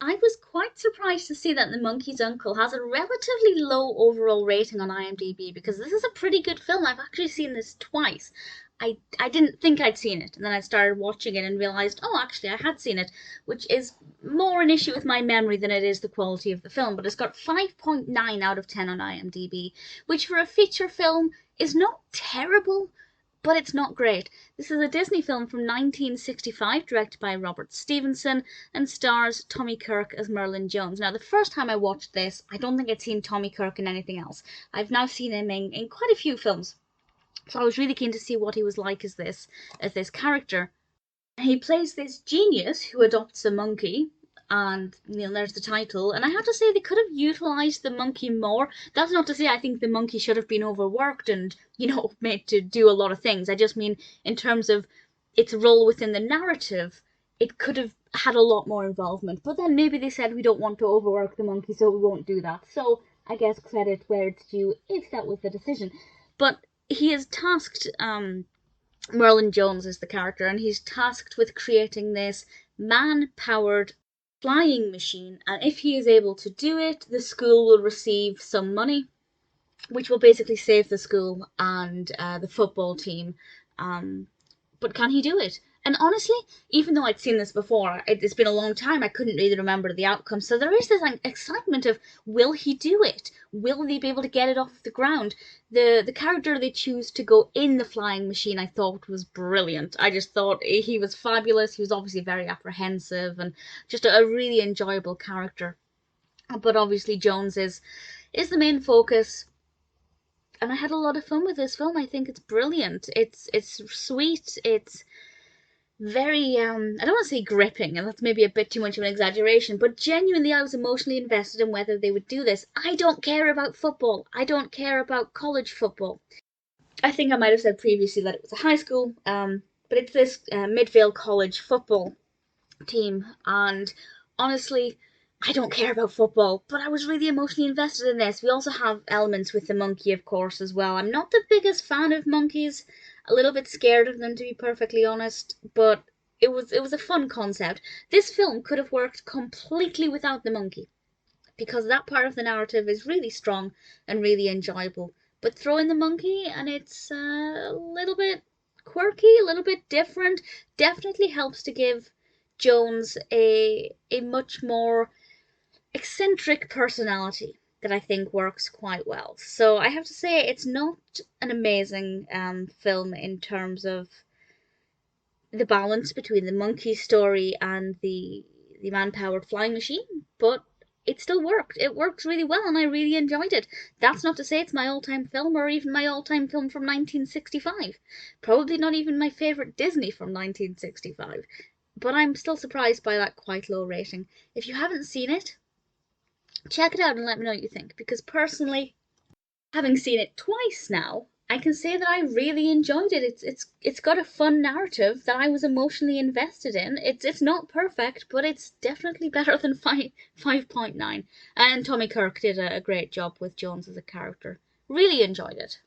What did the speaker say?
I was quite surprised to see that The Monkey's Uncle has a relatively low overall rating on IMDb because this is a pretty good film. I've actually seen this twice. I didn't think I'd seen it, and then I started watching it and realised, oh, actually, I had seen it, which is more an issue with my memory than it is the quality of the film. But it's got 5.9 out of 10 on IMDb, which for a feature film is not terrible, but it's not great. This is a Disney film from 1965, directed by Robert Stevenson, and stars Tommy Kirk as Merlin Jones. Now, the first time I watched this, I don't think I'd seen Tommy Kirk in anything else. I've now seen him in quite a few films, so I was really keen to see what he was like as this character. He plays this genius who adopts a monkey, and there's the title. And I have to say they could have utilised the monkey more. That's not to say I think the monkey should have been overworked and made to do a lot of things. I just mean in terms of its role within the narrative, it could have had a lot more involvement. But then maybe they said we don't want to overwork the monkey, so we won't do that. So I guess credit where it's due if that was the decision. But he is tasked. Merlin Jones is the character, and he's tasked with creating this man-powered flying machine, and if he is able to do it, the school will receive some money, which will basically save the school and the football team. But can he do it? And honestly, even though I'd seen this before, it's been a long time, I couldn't really remember the outcome. So there is this excitement of, will he do it? Will they be able to get it off the ground? The character they choose to go in the flying machine I thought was brilliant. I just thought he was fabulous. He was obviously very apprehensive and just a really enjoyable character. But obviously Jones is the main focus. And I had a lot of fun with this film. I think it's brilliant. It's sweet. It's very, I don't want to say gripping, and that's maybe a bit too much of an exaggeration, but genuinely I was emotionally invested in whether they would do this. I don't care about football. I don't care about college football. I think I might have said previously that it was a high school, but it's this Midvale College football team, and honestly, I don't care about football, but I was really emotionally invested in this. We also have elements with the monkey, of course, as well. I'm not the biggest fan of monkeys, a little bit scared of them, to be perfectly honest, but it was a fun concept. This film could have worked completely without the monkey, because that part of the narrative is really strong and really enjoyable. But throw in the monkey and it's a little bit quirky, a little bit different. Definitely helps to give Jones a much more eccentric personality that I think works quite well. So I have to say it's not an amazing film in terms of the balance between the monkey story and the man-powered flying machine, but it still worked. It worked really well, and I really enjoyed it. That's not to say it's my all-time film or even my all-time film from 1965. Probably not even my favourite Disney from 1965. But I'm still surprised by that quite low rating. If you haven't seen it, check it out and let me know what you think, because personally, having seen it twice now, I can say that I really enjoyed it. It's got a fun narrative that I was emotionally invested in. It's not perfect, but it's definitely better than 5.9. And Tommy Kirk did a great job with Jones as a character. Really enjoyed it.